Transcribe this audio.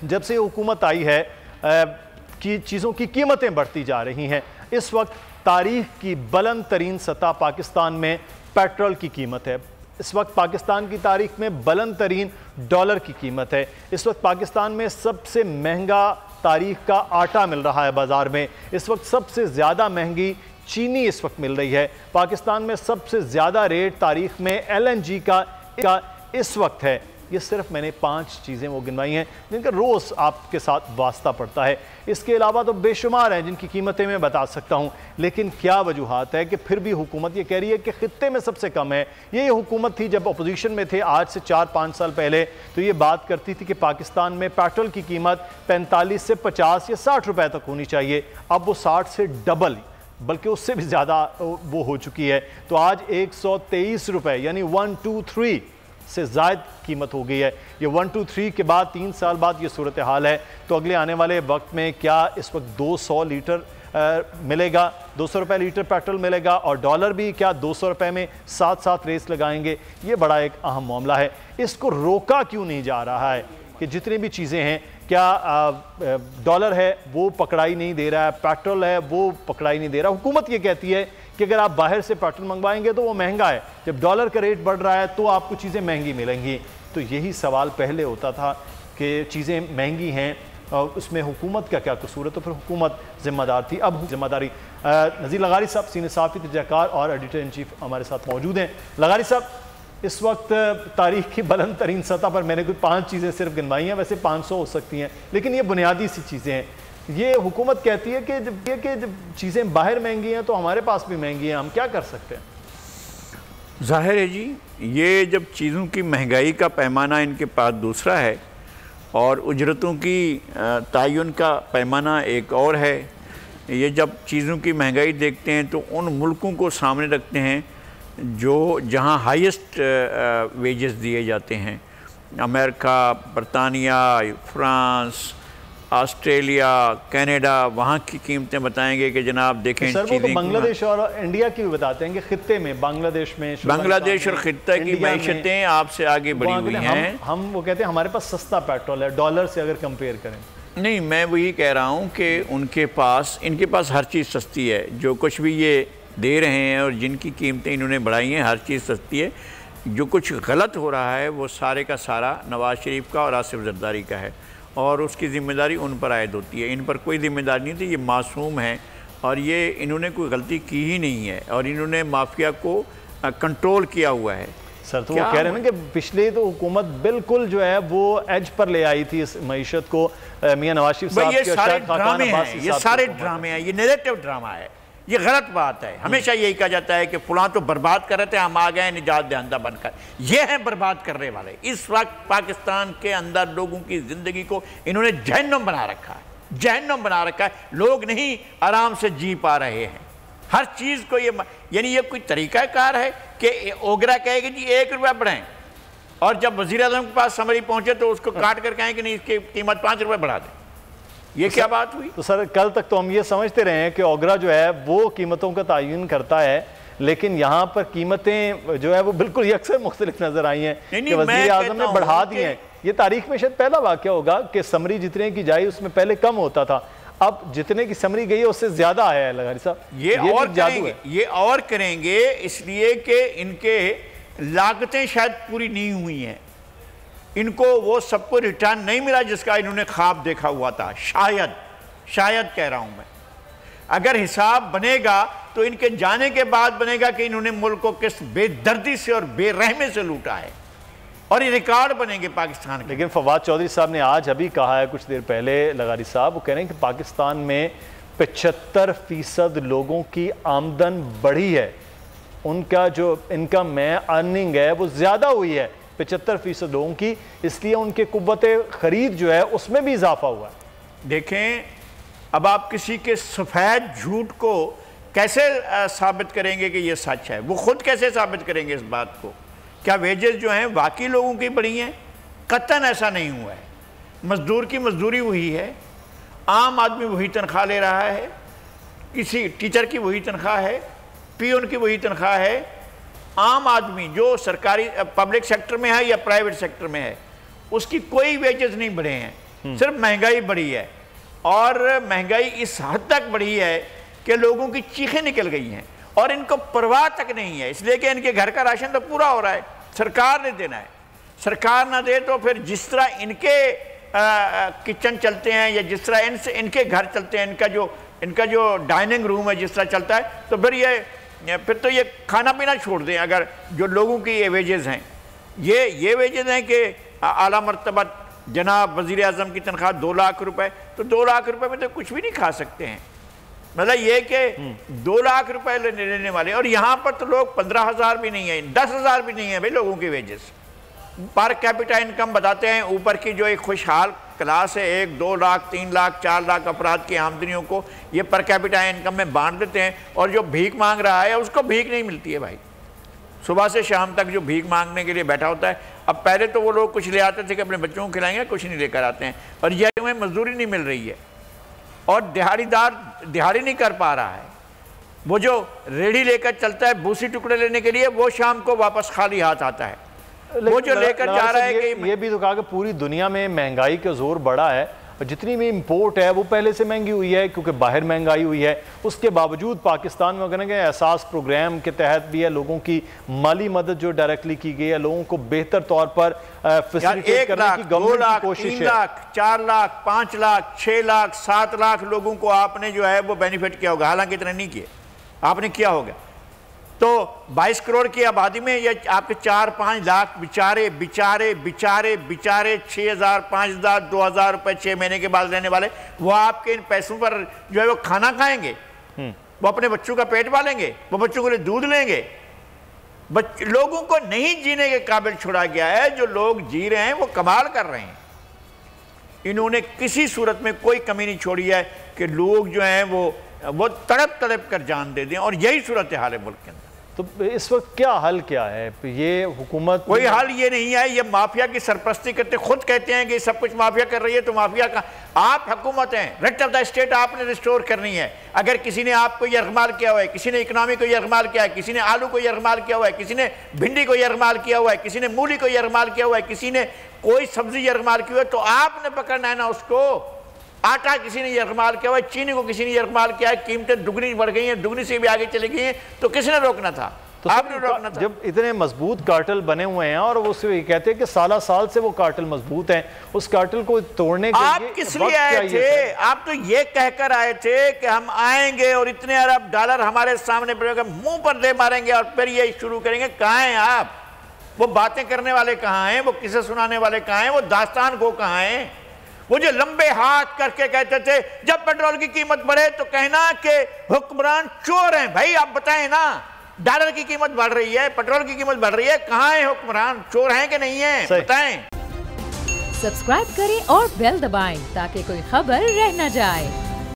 جب سے حکومت آئی ہے کہ چیزوں کی قیمتیں بڑھتی جا رہی ہیں۔ اس وقت تاریخ کی بلند ترین سطح پاکستان میں پیٹرول کی قیمت ہے۔ اس وقت پاکستان کی تاریخ میں بلند ترین ڈالر کی قیمت ہے۔ اس وقت پاکستان میں سب سے مہنگا تاریخ کا آٹا مل رہا ہے بازار میں۔ اس وقت سب سے زیادہ مہنگی چینی اس وقت مل رہی ہے۔ پاکستان میں سب سے زیادہ ریٹ تاریخ میں LNG کا اس وقت ہے۔ یہ صرف میں نے 5 چیزیں وہ گنوائی ہیں جن کا روز آپ کے ساتھ واسطہ پڑتا ہے۔ اس کے علاوہ تو بے شمار ہیں جن کی قیمتیں میں بتا سکتا ہوں، لیکن کیا وجوہات ہے کہ پھر بھی حکومت یہ کہہ رہی ہے کہ خطے میں سب سے کم ہے۔ یہ حکومت تھی جب اپوزیشن میں تھے آج سے 4-5 سال پہلے، تو یہ بات کرتی تھی کہ پاکستان میں پیٹرول کی قیمت 45 سے 50 یا 60 روپے تک ہونی چاہیے۔ اب وہ 60 سے ڈبل بلکہ اس سے بھی زیادہ وہ ہو چکی ہے، تو آج 123 روپے یعنی 123 سے زائد قیمت ہو گئی ہے۔ یہ 123 کے بعد 3 سال بعد یہ صورتحال ہے، تو اگلے آنے والے وقت میں کیا اس وقت 200 لیٹر ملے گا، 200 روپے لیٹر پیٹرول ملے گا، اور ڈالر بھی کیا 200 روپے میں ساتھ ساتھ ریس لگائیں گے؟ یہ بڑا ایک اہم معاملہ ہے۔ اس کو روکا کیوں نہیں جا رہا ہے کہ جتنی بھی چیزیں ہیں، کیا ڈالر ہے وہ پکڑائی نہیں دے رہا ہے، پیٹرول ہے وہ پکڑائی نہیں دے رہا؟ حکومت یہ کہتی ہے کہ اگر آپ باہر سے پیٹرول منگوائیں گے تو وہ مہنگا ہے، جب ڈالر کا ریٹ بڑھ رہا ہے تو آپ کو چیزیں مہنگی ملیں گی۔ تو یہی سوال پہلے ہوتا تھا کہ چیزیں مہنگی ہیں اور اس میں حکومت کا کیا قصور ہے؟ تو پھر حکومت ذمہ دار تھی، اب ذمہ داری۔ نذیر لغاری صاحب سینئر صحافی تجزیہ کار اور ایڈیٹر ان چیف ہمارے ساتھ موجود ہیں۔ لغاری صاحب، اس وقت تاریخ کی بلند ترین سطح پر میں نے کوئی 5 چیزیں صرف گنوائی ہیں، ویسے 500 ہو سکتی ہیں، لیکن یہ بنیادی سی چیزیں ہیں۔ یہ حکومت کہتی ہے کہ جب چیزیں باہر مہنگی ہیں تو ہمارے پاس بھی مہنگی ہیں، ہم کیا کر سکتے ہیں؟ ظاہر ہے جی، یہ جب چیزوں کی مہنگائی کا پیمانہ ان کے پاس دوسرا ہے اور اجرتوں کی تعین کا پیمانہ ایک اور ہے، یہ جب چیزوں کی مہنگائی دیکھتے ہیں تو ان ملکوں کو سامنے رکھتے ہیں جہاں ہائیسٹ ویجز دیے جاتے ہیں، امریکہ، برطانیہ، فرانس، آسٹریلیا، کینیڈا، وہاں کی قیمتیں بتائیں گے کہ جناب دیکھیں سر وہ تو بنگلہ دیش اور انڈیا کی بھی بتاتے ہیں کہ خطے میں بنگلہ دیش اور خطہ کی معیشتیں آپ سے آگے بڑھی ہوئی ہیں۔ ہم وہ کہتے ہیں ہمارے پاس سستا پیٹرول ہے ڈالر سے اگر کمپیئر کریں۔ نہیں، میں وہی کہہ رہا ہوں کہ ان کے پاس ہر چیز سستی ہے، جو کچھ بھی یہ دے رہے ہیں اور جن کی قیمتیں انہوں نے بڑھائی ہیں ہر چیز سستی ہے۔ جو کچھ غلط ہو رہا ہے وہ سارے کا سارا نواز شریف کا اور آصف زرداری کا ہے، اور اس کی ذمہ داری ان پر عائد ہوتی ہے۔ ان پر کوئی ذمہ داری نہیں تھی، یہ معصوم ہیں اور یہ انہوں نے کوئی غلطی کی ہی نہیں ہے، اور انہوں نے مافیا کو کنٹرول کیا ہوا ہے۔ سر تو وہ کہہ رہے ہیں نا کہ پچھلے تو حکومت بالکل جو ہے وہ ایج پر لے آئی تھی اس معیشت کو، میاں نواز شریف صاحب یہ سارے ڈرامے ہیں، یہ سارے ڈرامے ہیں، یہ نیریٹو ڈرامہ ہے، یہ غلط بات ہے۔ ہمیشہ یہی کہا جاتا ہے کہ فلاں تو برباد کر رہے تھے، ہم آ گئے نجات دہندہ بن کر۔ یہ ہیں برباد کرنے والے۔ اس وقت پاکستان کے اندر لوگوں کی زندگی کو انہوں نے جہنم بنا رکھا ہے، جہنم بنا رکھا ہے۔ لوگ نہیں آرام سے جی پا رہے ہیں، ہر چیز کو یعنی یہ کوئی طریقہ کار ہے کہ اوگرا کہے کہ جی 1 روپیہ بڑھائیں، اور جب وزیر اعظم کے پاس سمری پہنچے تو اس کو کاٹ کر کہیں کہ نہیں اس کی قیمت 5 روپے بڑھا دیں۔ یہ کیا بات ہوئی؟ تو سر کل تک تو ہم یہ سمجھتے رہے ہیں کہ اوگرا جو ہے وہ قیمتوں کا تعین کرتا ہے، لیکن یہاں پر قیمتیں جو ہے وہ بالکل یکسر مختلف نظر آئی ہیں کہ وزیر اعظم نے بڑھا دی ہیں۔ یہ تاریخ میں شاید پہلا واقعہ ہوگا کہ سمری جتنے کی جائی اس میں پہلے کم ہوتا تھا، اب جتنے کی سمری گئی ہے اس سے زیادہ آیا ہے۔ لغاری صاحب یہ اور کریں گے اس لیے کہ ان کے لاگتیں شاید پوری نہیں ہوئی ہیں، ان کو وہ سب کو ریٹرن نہیں ملا جس کا انہوں نے خواب دیکھا ہوا تھا۔ شاید کہہ رہا ہوں میں، اگر حساب بنے گا تو ان کے جانے کے بعد بنے گا کہ انہوں نے ملک کو کس بے دردی سے اور بے رحمی سے لوٹا ہے، اور یہ ریکارڈ بنیں گے پاکستان کے۔ لیکن فواد چودھری صاحب نے آج ابھی کہا ہے کچھ دیر پہلے، لغاری صاحب وہ کہہ رہے ہیں کہ پاکستان میں 75% لوگوں کی آمدن بڑھی ہے، ان کا جو انکم ہے، ارننگ ہے، وہ زیادہ ہوئی ہے 75% لوگوں کی، اس لیے ان کے قوت خرید جو ہے اس میں بھی اضافہ ہوا ہے۔ دیکھیں، اب آپ کسی کے سفید جھوٹ کو کیسے ثابت کریں گے کہ یہ سچ ہے؟ وہ خود کیسے ثابت کریں گے اس بات کو؟ کیا ویجز جو ہیں واقعی لوگوں کی بڑھی ہیں؟ قطعاً ایسا نہیں ہوا ہے۔ مزدور کی مزدوری وہی ہے، عام آدمی وہی تنخواہ لے رہا ہے، کسی ٹیچر کی وہی تنخواہ ہے، پیون کی وہی تنخواہ ہے۔ عام آدمی جو سرکاری پبلک سیکٹر میں ہے یا پرائیویٹ سیکٹر میں ہے، اس کی کوئی ویجز نہیں بڑھے ہیں۔ صرف مہنگائی بڑھی ہے، اور مہنگائی اس حد تک بڑھی ہے کہ لوگوں کی چیخیں نکل گئی ہیں اور ان کو پرواہ تک نہیں ہے، اس لیے کہ ان کے گھر کا راشن تو پورا ہو رہا ہے، سرکار نے دینا ہے، سرکار نہ دے تو پھر جس طرح ان کے کچن چلتے ہیں یا جس طرح ان کے گھر چلتے ہیں، ان کا جو ڈائننگ روم ہے جس طرح چلتا ہے، تو پھر تو یہ کھانا پینا چھوڑ دیں۔ اگر جو لوگوں کی یہ ویجز ہیں، یہ ویجز ہیں کہ اعلیٰ مرتبہ جناب وزیر اعظم کی تنخواہ 2 لاکھ روپے، تو 2 لاکھ روپے میں تو کچھ بھی نہیں کھا سکتے ہیں، مطلب یہ کہ 2 لاکھ روپے لینے والے، اور یہاں پر تو لوگ 15,000 بھی نہیں ہیں، 10,000 بھی نہیں ہیں بھائی لوگوں کی ویجز۔ پر کیپٹا انکم بتاتے ہیں اوپر کی جو ایک خوشحال کلاس ہے، 1 2 لاکھ 3 لاکھ 4 لاکھ افراد کی آمدنیوں کو یہ پر کیپٹا انکم میں بانٹ دیتے ہیں، اور جو بھیک مانگ رہا ہے اس کو بھیک نہیں ملتی ہے بھائی، صبح سے شام تک جو بھیک مانگنے کے لیے بیٹھا ہوتا ہے۔ اب پہلے تو وہ لوگ کچھ لے آتے تھے کہ اپنے بچوں کو کھلائیں گے، کچھ نہیں لے کر آتے ہیں، اور یہ انہیں مزدوری نہیں مل رہی ہے، اور دہاڑی دار دہاڑی نہیں کر پا رہا ہے، وہ جو ریڑھی لے کر چلتا ہے بوسی ٹکڑے لینے کے لیے، وہ شام کو واپس خالی ہاتھ آتا ہے، وہ جو لے کر جا رہا ہے کہ یہ بھی تو کہا کہ پوری دنیا میں مہنگائی کا زور بڑا ہے، اور جتنی بھی امپورٹ ہے وہ پہلے سے مہنگی ہوئی ہے کیونکہ باہر مہنگائی ہوئی ہے، اس کے باوجود پاکستان میں اگر کہ احساس پروگرام کے تحت بھی ہے، لوگوں کی مالی مدد جو ڈائریکٹلی کی گئی ہے، لوگوں کو بہتر طور پر فیسیلیٹیٹ کرنے کی گورنمنٹ کی کوشش ہے۔ 1 لاکھ 3 لاکھ 4 لاکھ 5 لاکھ 6 لاکھ 7 لاکھ لوگوں کو آپ نے جو ہے وہ بینیفٹ کیا ہوگا، حالانکہ اتنا نہیں کیا، آپ نے کیا ہوگا، تو 22 کروڑ کی آبادی میں یہ آپ کے 4-5 لاکھ بیچارے 6,000 5,000 2,000 روپے 6 مہینے کے بعد لینے والے، وہ آپ کے ان پیسوں پر جو ہے وہ کھانا کھائیں گے، وہ اپنے بچوں کا پیٹ پالیں گے، وہ بچوں کے لیے دودھ لیں گے۔ لوگوں کو نہیں جینے کے قابل چھوڑا گیا ہے، جو لوگ جی رہے ہیں وہ کمال کر رہے ہیں، انہوں نے کسی صورت میں کوئی کمی نہیں چھوڑی ہے کہ لوگ جو ہیں وہ تڑپ کر جان دے دیں، اور یہی صورتحال ہے ملک کے اندر۔ تو اس وقت کیا حل کیا ہے؟ یہ حکومت کوئی حل یہ نہیں ہے، یہ مافیا کی سرپرستی کرتے، خود کہتے ہیں کہ سب کچھ مافیا کر رہی ہے، تو مافیا کا آپ حکومت ہیں، ریٹ آف دا اسٹیٹ آپ نے ریسٹور کرنی ہے۔ اگر کسی نے آپ کو یرغمال کیا ہوا ہے، کسی نے اکنامی کو یرغمال کیا ہے، کسی نے آلو کو یرغمال کیا ہوا ہے، کسی نے بھنڈی کو یرغمال کیا ہوا ہے، کسی نے مولی کو یرغمال کیا ہوا ہے، کسی نے کوئی سبزی یرغمال کی ہوا ہے، تو آپ نے پکڑنا ہے نا اس کو۔ آٹا کسی نے یرغمال کیا ہوا ہے، چینی کو کسی نے یرغمال کیا ہے، قیمتیں دگنی بڑھ گئی ہیں، دگنی سے بھی آگے چلی گئی ہیں، تو کس نے روکنا تھا؟ آپ نے روکنا تھا۔ جب اتنے مضبوط کارٹل بنے ہوئے ہیں، اور وہ کہتے ہیں کہ سال سے وہ کارٹل مضبوط ہیں، اس کارٹل کو توڑنے کے لیے آپ کس لیے آئے تھے؟ آپ تو یہ کہہ کر آئے تھے کہ ہم آئیں گے اور اتنے ارب ڈالر ہمارے سامنے پڑے گا، منہ پر دے ماریں گے اور پھر یہ شروع کریں گے۔ کہاں ہیں آپ؟ وہ باتیں کرنے والے کہاں ہیں؟ وہ قصے سنانے والے کہاں ہیں؟ وہ داستان کو کہاں ہیں؟ وہ جو لمبے ہاتھ کر کے کہتے تھے جب پیٹرول کی قیمت بڑھے تو کہنا کہ حکمران چور ہیں۔ بھائی آپ بتائیں نا، ڈالر کی قیمت بڑھ رہی ہے، پیٹرول کی قیمت بڑھ رہی ہے، کہاں ہیں حکمران؟ چور ہیں کہ نہیں ہیں؟ بتائیں۔ سبسکرائب کریں اور بیل دبائیں تاکہ کوئی خبر رہ نہ جائے۔